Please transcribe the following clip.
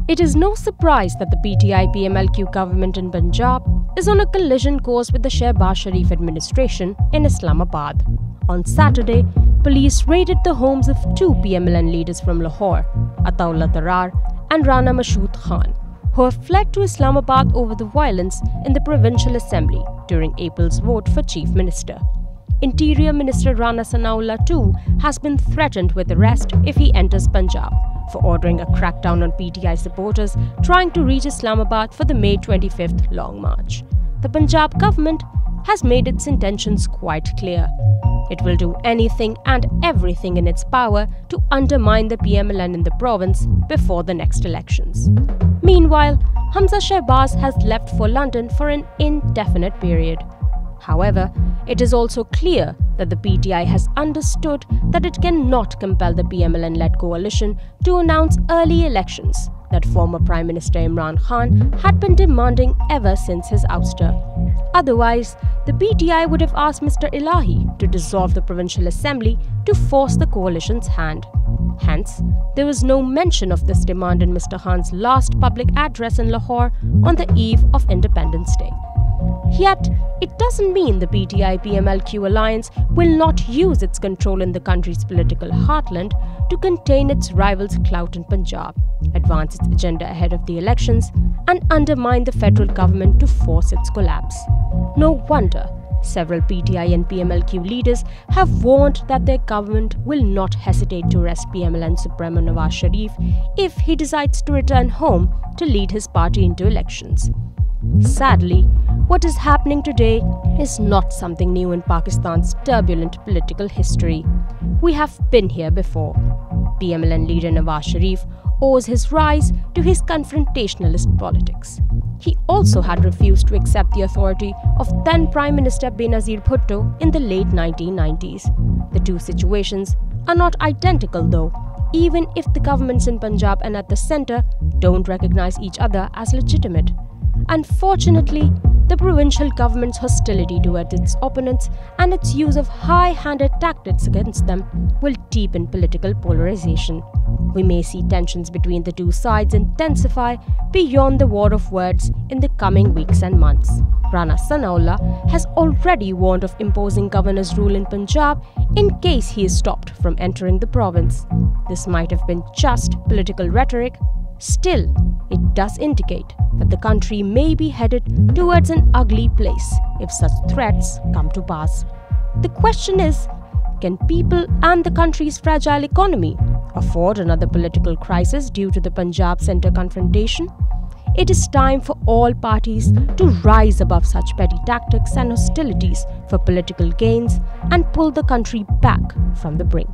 It is no surprise that the PTI-PMLQ government in Punjab is on a collision course with the Shehbaz Sharif administration in Islamabad. On Saturday, police raided the homes of two PMLN leaders from Lahore, Ataullah Tarar and Rana Mashood Khan, who have fled to Islamabad over the violence in the Provincial Assembly during April's vote for Chief Minister. Interior Minister Rana Sanaullah too has been threatened with arrest if he enters Punjab for ordering a crackdown on PTI supporters trying to reach Islamabad for the May 25th Long March. The Punjab government has made its intentions quite clear. It will do anything and everything in its power to undermine the PMLN in the province before the next elections. Meanwhile, Hamza Shehbaz has left for London for an indefinite period. However, it is also clear that the PTI has understood that it cannot compel the PMLN-led coalition to announce early elections that former Prime Minister Imran Khan had been demanding ever since his ouster. Otherwise, the PTI would have asked Mr. Elahi to dissolve the Provincial Assembly to force the coalition's hand. Hence, there was no mention of this demand in Mr. Khan's last public address in Lahore on the eve of Independence Day. Yet, it doesn't mean the PTI-PMLQ alliance will not use its control in the country's political heartland to contain its rivals' clout in Punjab, advance its agenda ahead of the elections, and undermine the federal government to force its collapse. No wonder several PTI and PMLQ leaders have warned that their government will not hesitate to arrest PMLN Supremo Nawaz Sharif if he decides to return home to lead his party into elections. Sadly, what is happening today is not something new in Pakistan's turbulent political history. We have been here before. PMLN leader Nawaz Sharif owes his rise to his confrontationalist politics. He also had refused to accept the authority of then Prime Minister Benazir Bhutto in the late 1990s. The two situations are not identical though, even if the governments in Punjab and at the centre don't recognize each other as legitimate. Unfortunately, the provincial government's hostility towards its opponents and its use of high-handed tactics against them will deepen political polarization. We may see tensions between the two sides intensify beyond the war of words in the coming weeks and months. Rana Sanaullah has already warned of imposing governor's rule in Punjab in case he is stopped from entering the province. This might have been just political rhetoric. Still, it does indicate that the country may be headed towards an ugly place if such threats come to pass. The question is, can people and the country's fragile economy afford another political crisis due to the Punjab centre confrontation? It is time for all parties to rise above such petty tactics and hostilities for political gains and pull the country back from the brink.